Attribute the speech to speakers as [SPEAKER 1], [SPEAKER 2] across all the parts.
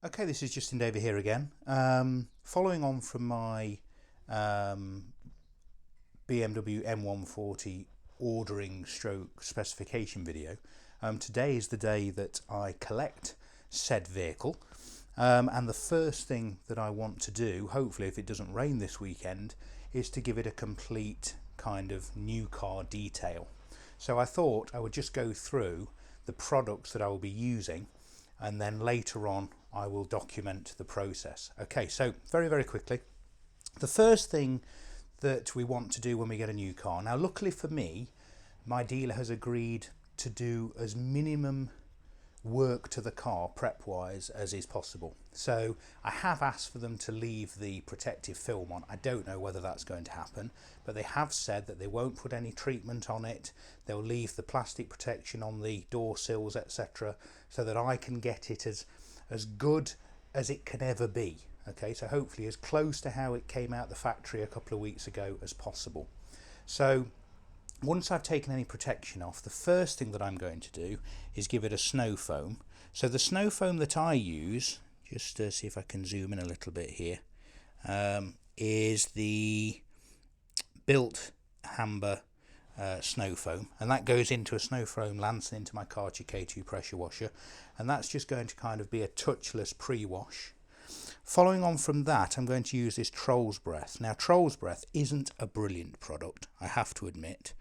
[SPEAKER 1] Okay, this is Justin David here again. Following on from my BMW M140 ordering stroke specification video, today is the day that I collect said vehicle, and the first thing that I want to do, hopefully if it doesn't rain this weekend, is to give it a complete kind of new car detail. So I thought I would just go through the products that I will be using, and then later on I will document the process. Okay, so very quickly, the first thing that we want to do when we get a new car, now luckily for me, my dealer has agreed to do as minimum work to the car prep wise as is possible. So I have asked for them to leave the protective film on. I don't know whether that's going to happen, but they have said that they won't put any treatment on it. They'll leave the plastic protection on the door sills, etc., so that I can get it as good as it can ever be. Okay, so hopefully as close to how it came out the factory a couple of weeks ago as possible. So once I've taken any protection off, the first thing that I'm going to do is give it a snow foam. So the snow foam that I use, just to see if I can zoom in a little bit here, is the Built Hamber snow foam, and that goes into a snow foam lance and into my Karcher K2 pressure washer, and that's just going to kind of be a touchless pre-wash. Following on from that, I'm going to use this Troll's Breath. Now Troll's Breath isn't a brilliant product, I have to admit,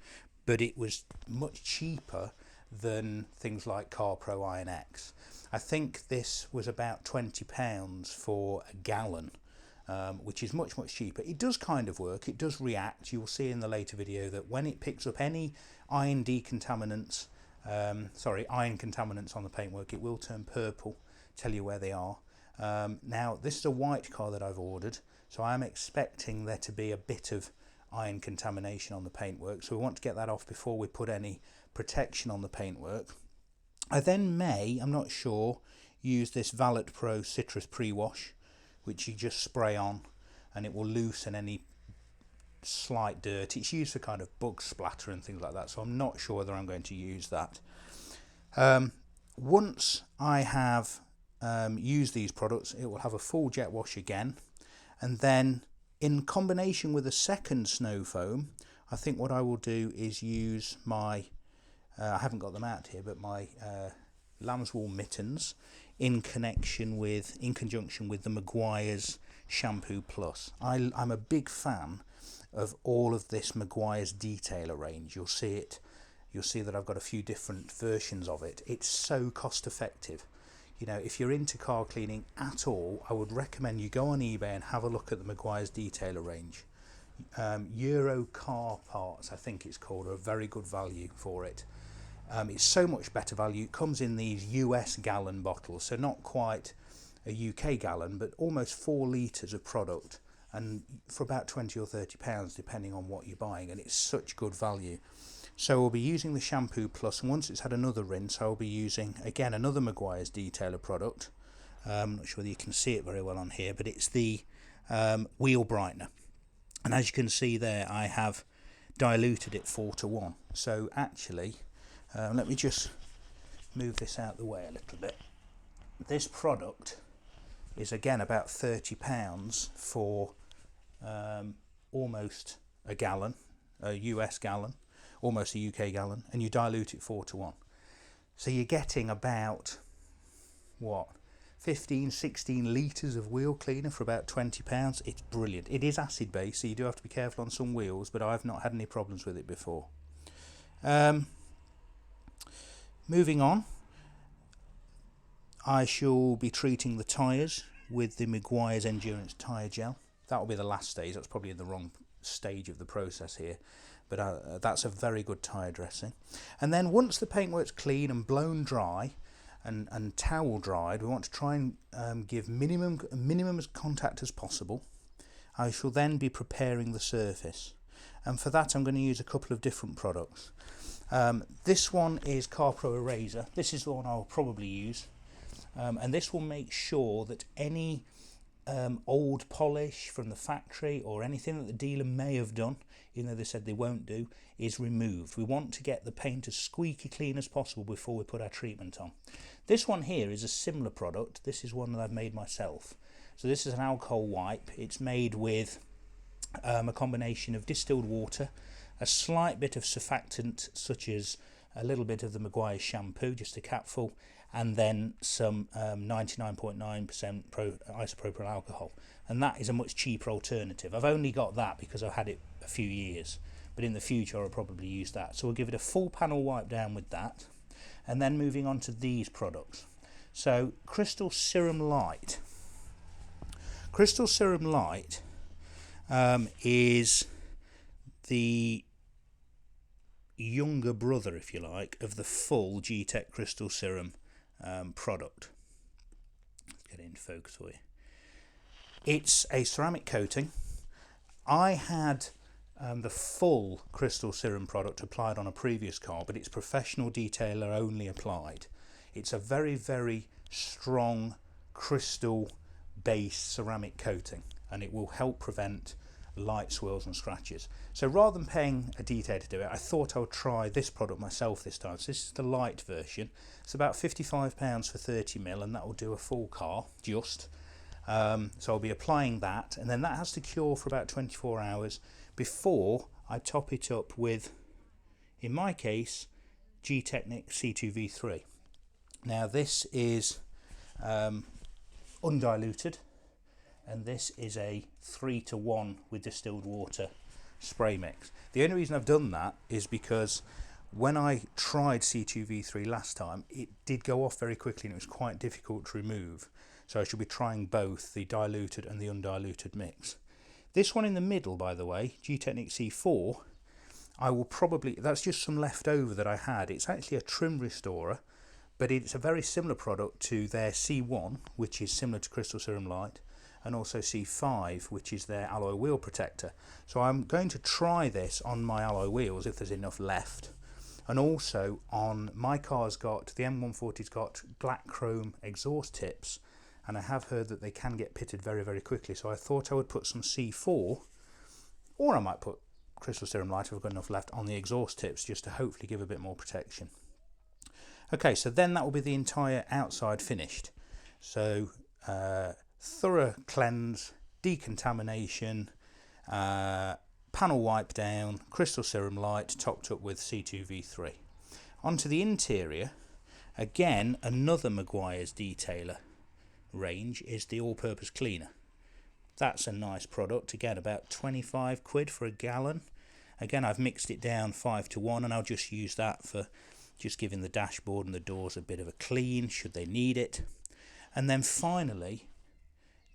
[SPEAKER 1] but it was much cheaper than things like CarPro Iron X. I think this was about £20 for a gallon, which is much cheaper. It does kind of work, it does react. You'll see in the later video that when it picks up any iron contaminants on the paintwork, it will turn purple, tell you where they are. Now this is a white car that I've ordered, so I'm expecting there to be a bit of iron contamination on the paintwork, so we want to get that off before we put any protection on the paintwork. I then may, I'm not sure, use this Valet Pro Citrus Pre-Wash, which you just spray on and it will loosen any slight dirt. It's used for kind of bug splatter and things like that, so I'm not sure whether I'm going to use that. Once I have used these products, it will have a full jet wash again, and then in combination with a second snow foam, I think what I will do is use my I haven't got them out here, but my lamb's wool mittens in conjunction with the Meguiar's Shampoo Plus. I'm a big fan of all of this Meguiar's detailer range. You'll see that I've got a few different versions of it. It's so cost effective. You know, if you're into car cleaning at all, I would recommend you go on eBay and have a look at the Meguiar's detailer range. Euro Car Parts, I think it's called, are a very good value for it. It's so much better value. It comes in these US gallon bottles, so not quite a UK gallon, but almost 4 litres of product, and for about £20 or £30 depending on what you're buying, and it's such good value. So we'll be using the Shampoo Plus, and once it's had another rinse, I'll be using again another Meguiar's detailer product. I'm not sure whether you can see it very well on here, but it's the Wheel Brightener, and as you can see there, I have diluted it 4:1. So actually, let me just move this out the way a little bit. This product is again about £30 for almost a gallon, a US gallon, almost a UK gallon, and you dilute it 4:1. So you're getting about, what, 15-16 litres of wheel cleaner for about £20. It's brilliant. It is acid based, so you do have to be careful on some wheels, but I've not had any problems with it before. Moving on, I shall be treating the tyres with the Meguiar's Endurance Tyre Gel. That will be the last stage. That's probably in the wrong stage of the process here, but that's a very good tyre dressing. And then once the paintwork's clean and blown dry and towel dried, we want to try and give minimum contact as possible. I shall then be preparing the surface, and for that I'm going to use a couple of different products. This one is CarPro Eraser. This is the one I'll probably use, and this will make sure that any old polish from the factory or anything that the dealer may have done, even though they said they won't do, is removed. We want to get the paint as squeaky clean as possible before we put our treatment on. This one here is a similar product. This is one that I've made myself. So this is an alcohol wipe. It's made with a combination of distilled water, a slight bit of surfactant such as a little bit of the Meguiar's shampoo, just a capful, and then some 99.9% isopropyl alcohol, and that is a much cheaper alternative. I've only got that because I've had it a few years, but in the future I'll probably use that. So we'll give it a full panel wipe down with that, and then moving on to these products. So Crystal Serum Light. Crystal Serum Light is the younger brother, if you like, of the full G-Tech Crystal Serum product. Let's get it into focus for you. It's a ceramic coating. I had the full Crystal Serum product applied on a previous car, but it's professional detailer only applied. It's a very, very strong crystal based ceramic coating, and it will help prevent light swirls and scratches. So rather than paying a detailer to do it, I thought I would try this product myself this time. So this is the light version. It's about £55 for 30ml, and that will do a full car just. So I'll be applying that, and then that has to cure for about 24 hours before I top it up with, in my case, G-Technic C2V3. Now this is undiluted, and this is a 3-to-1 with distilled water spray mix. The only reason I've done that is because when I tried C2V3 last time, it did go off very quickly and it was quite difficult to remove. So I should be trying both the diluted and the undiluted mix. This one in the middle, by the way, G-Technic C4, I will probably, that's just some leftover that I had. It's actually a trim restorer, but it's a very similar product to their C1, which is similar to Crystal Serum Light, and also C5, which is their alloy wheel protector. So I'm going to try this on my alloy wheels if there's enough left. And also on my car's got, the M140's got black chrome exhaust tips, and I have heard that they can get pitted very, very quickly. So I thought I would put some C4, or I might put Crystal Serum Light if I've got enough left on the exhaust tips, just to hopefully give a bit more protection. Okay, so then that will be the entire outside finished. So thorough cleanse, decontamination, panel wipe down, Crystal Serum Light topped up with C2V3. Onto the interior, again another Meguiar's detailer range is the all-purpose cleaner. That's a nice product, again about 25 quid for a gallon. Again, I've mixed it down 5-to-1, and I'll just use that for just giving the dashboard and the doors a bit of a clean should they need it. And then finally,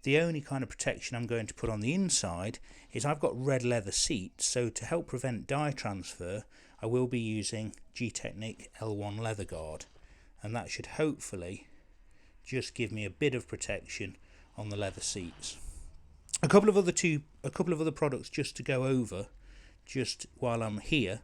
[SPEAKER 1] the only kind of protection I'm going to put on the inside is I've got red leather seats, so to help prevent dye transfer I will be using G-Technic L1 leather guard, and that should hopefully just give me a bit of protection on the leather seats. A couple of other products just to go over just while I'm here.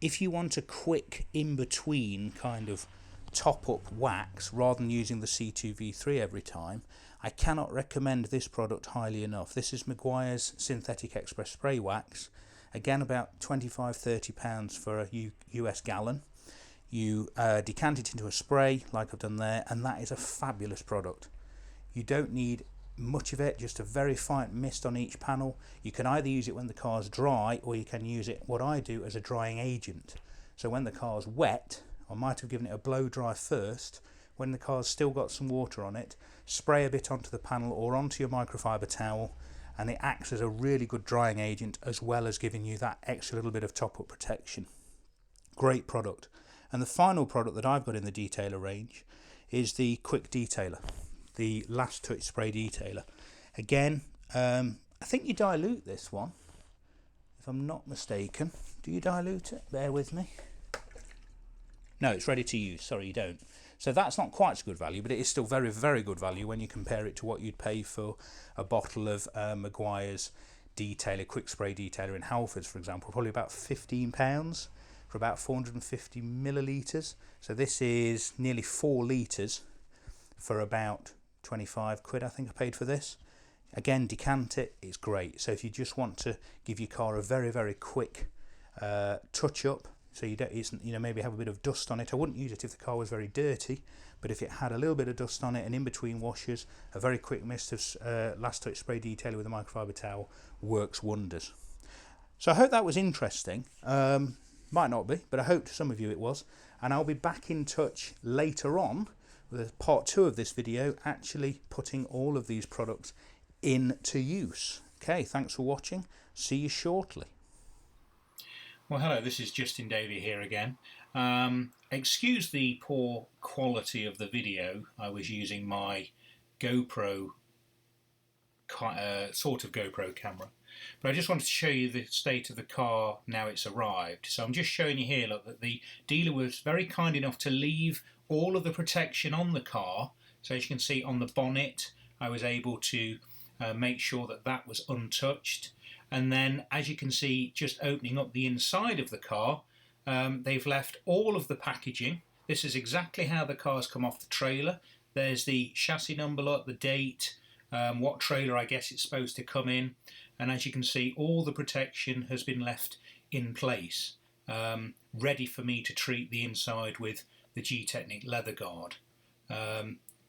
[SPEAKER 1] If you want a quick in-between kind of top-up wax rather than using the C2V3 every time, I cannot recommend this product highly enough. This is Meguiar's Synthetic Express Spray Wax. Again, about £25–30 for a US gallon. You decant it into a spray like I've done there, and that is a fabulous product. You don't need much of it, just a very fine mist on each panel. You can either use it when the car's dry, or you can use it, what I do, as a drying agent. So when the car's wet, I might have given it a blow dry first. When the car's still got some water on it, spray a bit onto the panel or onto your microfiber towel, and it acts as a really good drying agent as well as giving you that extra little bit of top-up protection. Great product. And the final product that I've got in the detailer range is the Quick Detailer, the Last Touch Spray Detailer. Again, I think you dilute this one, if I'm not mistaken. Do you dilute it? Bear with me. No, it's ready to use. Sorry, you don't. So that's not quite so good value, but it is still very, very good value when you compare it to what you'd pay for a bottle of Meguiar's Detailer, Quick Spray Detailer in Halfords, for example, probably about £15 for about 450 millilitres. So this is nearly 4 litres for about 25 quid I think I paid for this. Again, decant it, it's great. So if you just want to give your car a very quick touch up, so you don't, it's, you know, maybe have a bit of dust on it. I wouldn't use it if the car was very dirty, but if it had a little bit of dust on it, and in between washes, a very quick mist of last touch spray detailer with a microfiber towel works wonders. So I hope that was interesting. Might not be, but I hope to some of you it was. And I'll be back in touch later on with part 2 of this video, actually putting all of these products into use. Okay, thanks for watching. See you shortly.
[SPEAKER 2] Well, hello, this is Justin Davey here again. Excuse the poor quality of the video. I was using my GoPro, sort of GoPro camera. But I just wanted to show you the state of the car now it's arrived. So I'm just showing you here, look, that the dealer was very kind enough to leave all of the protection on the car. So as you can see on the bonnet, I was able to make sure that that was untouched. And then, as you can see, just opening up the inside of the car, they've left all of the packaging. This is exactly how the car's come off the trailer. There's the chassis number, look, the date, what trailer I guess it's supposed to come in. And as you can see, all the protection has been left in place, ready for me to treat the inside with the G-Technic leather guard.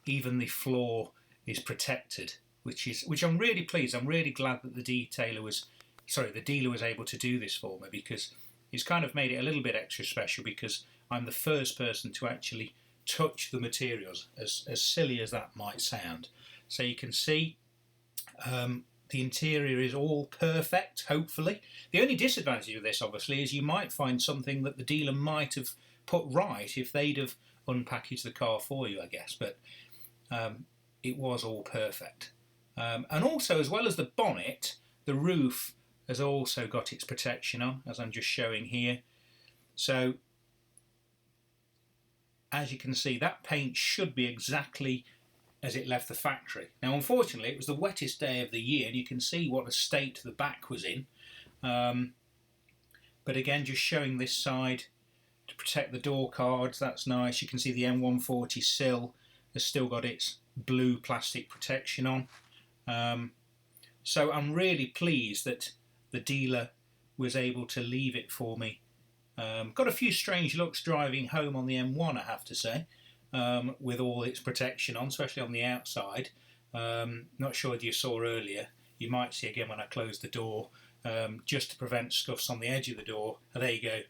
[SPEAKER 2] Even the floor is protected, which I'm really pleased. I'm really glad that the dealer was able to do this for me, because it's kind of made it a little bit extra special, because I'm the first person to actually touch the materials, as silly as that might sound. So you can see the interior is all perfect, hopefully. The only disadvantage of this, obviously, is you might find something that the dealer might have put right if they'd have unpackaged the car for you, I guess. But it was all perfect. And also, as well as the bonnet, the roof has also got its protection on, as I'm just showing here. So, as you can see, that paint should be exactly as it left the factory. Now, unfortunately, it was the wettest day of the year, and you can see what a state the back was in. But again, just showing this side to protect the door cards, that's nice. You can see the M140 sill has still got its blue plastic protection on. So I'm really pleased that the dealer was able to leave it for me. Got a few strange looks driving home on the M1, I have to say. With all its protection on, especially on the outside. Not sure if you saw earlier, you might see again when I close the door, just to prevent scuffs on the edge of the door. There you go,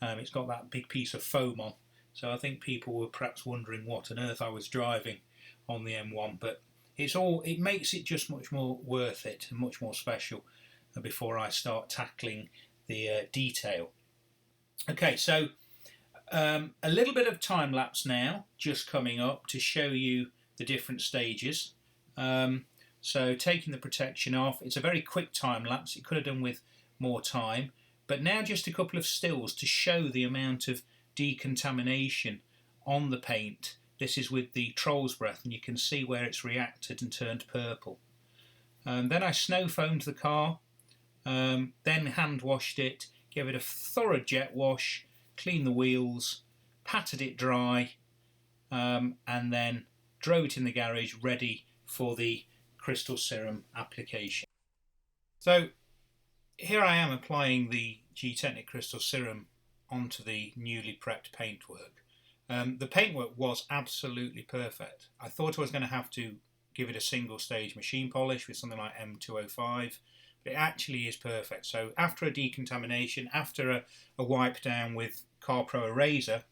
[SPEAKER 2] it's got that big piece of foam on, so I think people were perhaps wondering what on earth I was driving on the M1, but it makes it just much more worth it and much more special before I start tackling the detail. Okay, so a little bit of time lapse now, just coming up to show you the different stages. So taking the protection off, it's a very quick time lapse. It could have done with more time, but now just a couple of stills to show the amount of decontamination on the paint. This is with the Troll's Breath, and you can see where it's reacted and turned purple. Then I snow foamed the car, then hand washed it, gave it a thorough jet wash, cleaned the wheels, patted it dry, and then drove it in the garage ready for the crystal serum application. So here I am applying the G-Technic crystal serum onto the newly prepped paintwork. The paintwork was absolutely perfect. I thought I was going to have to give it a single stage machine polish with something like M205, but it actually is perfect. So after a decontamination, after a wipe down with CarPro Eraser,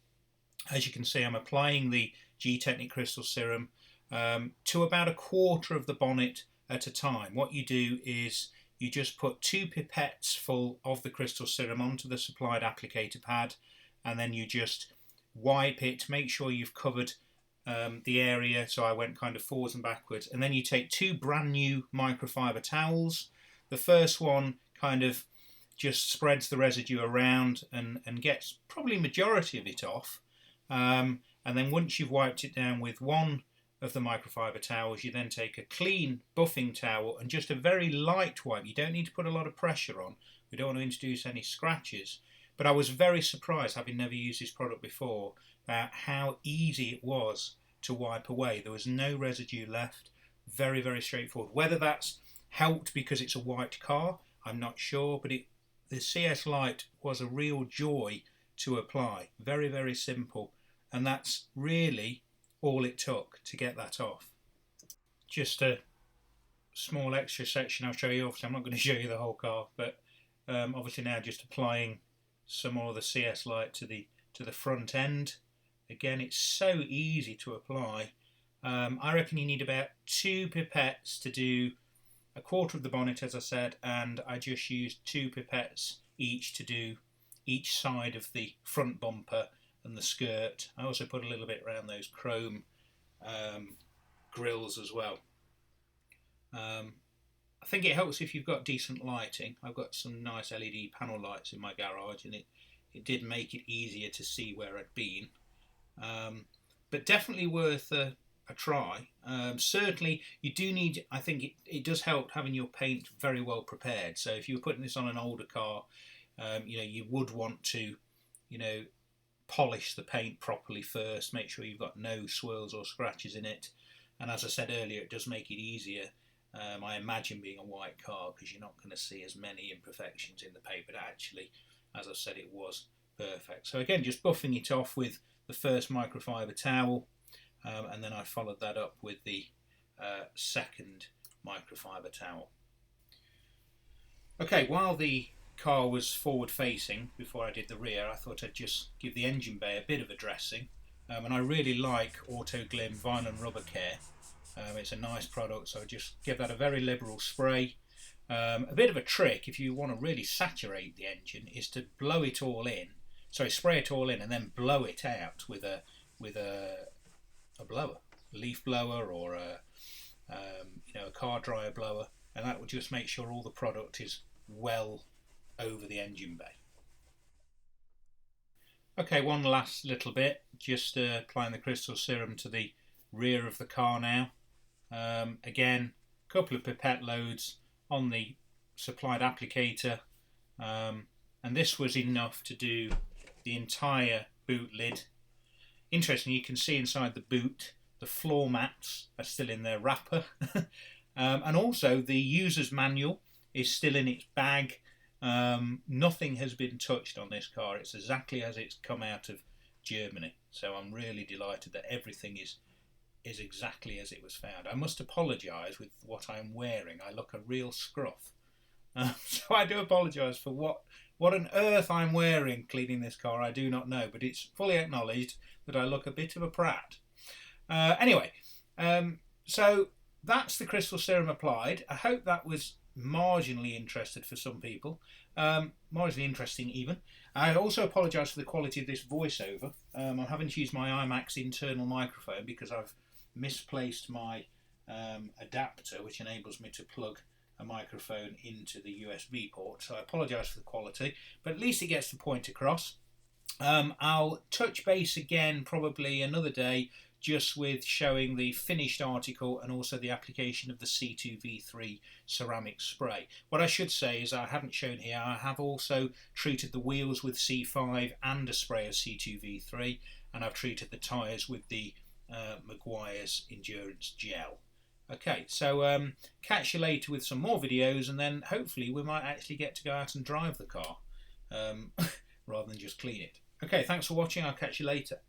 [SPEAKER 2] as you can see, I'm applying the G-Technic crystal serum to about a quarter of the bonnet at a time. What you do is you just put 2 pipettes full of the crystal serum onto the supplied applicator pad, and then you just wipe it, make sure you've covered the area. So I went kind of forwards and backwards, and then you take 2 brand new microfiber towels. The first one kind of just spreads the residue around and gets probably majority of it off, and then once you've wiped it down with one of the microfiber towels, you then take a clean buffing towel and just a very light wipe. You don't need to put a lot of pressure on. We don't want to introduce any scratches. But I was very surprised, having never used this product before, about how easy it was to wipe away. There was no residue left. Very, very straightforward. Whether that's helped because it's a white car, I'm not sure, but the CS Lite was a real joy to apply. Very, very simple, and that's really all it took to get that off. Just a small extra section I'll show you. Obviously I'm not going to show you the whole car, but obviously now just applying some more of the CS Lite to the front end. Again, it's so easy to apply. I reckon you need about 2 pipettes to do a quarter of the bonnet, as I said, and I just used 2 pipettes each to do each side of the front bumper and the skirt. I also put a little bit around those chrome grills as well. I think it helps if you've got decent lighting. I've got some nice LED panel lights in my garage, and it did make it easier to see where I'd been. But definitely worth a try. Certainly you do need, I think it does help having your paint very well prepared. So if you were putting this on an older car, you would want to polish the paint properly first, make sure you've got no swirls or scratches in it, and as I said earlier, it does make it easier, I imagine, being a white car, because you're not going to see as many imperfections in the paint. But actually, as I said, it was perfect. So again, just buffing it off with the first microfiber towel, and then I followed that up with the second microfiber towel. Okay, while the car was forward facing, before I did the rear, I thought I'd just give the engine bay a bit of a dressing, and I really like Auto Glim Vinyl and Rubber Care. It's a nice product, so I just give that a very liberal spray. A bit of a trick, if you want to really saturate the engine, is to blow it all in. Sorry, spray it all in and then blow it out with a blower, a leaf blower, or a car dryer blower, and that will just make sure all the product is well over the engine bay. Okay, one last little bit, just applying the crystal serum to the rear of the car now. Again, a couple of pipette loads on the supplied applicator, and this was enough to do the entire boot lid. Interestingly, you can see inside the boot the floor mats are still in their wrapper, and also the user's manual is still in its bag. Nothing has been touched on this car. It's exactly as it's come out of Germany, so I'm really delighted that everything is exactly as it was found. I must apologise with what I'm wearing. I look a real scruff, so I do apologise for what on earth I'm wearing cleaning this car. I do not know, but it's fully acknowledged that I look a bit of a prat. Anyway, so that's the crystal serum applied. I hope that was marginally interesting for some people, marginally interesting even. I also apologise for the quality of this voiceover. I'm having to use my iMac's internal microphone because I've misplaced my adapter, which enables me to plug a microphone into the USB port, so I apologise for the quality, but at least it gets the point across. I'll touch base again probably another day, just with showing the finished article and also the application of the C2V3 ceramic spray. What I should say is, I haven't shown here, I have also treated the wheels with C5 and a spray of C2V3, and I've treated the tyres with the Maguire's Endurance Gel. Okay, so catch you later with some more videos, and then hopefully we might actually get to go out and drive the car rather than just clean it. Okay, thanks for watching. I'll catch you later.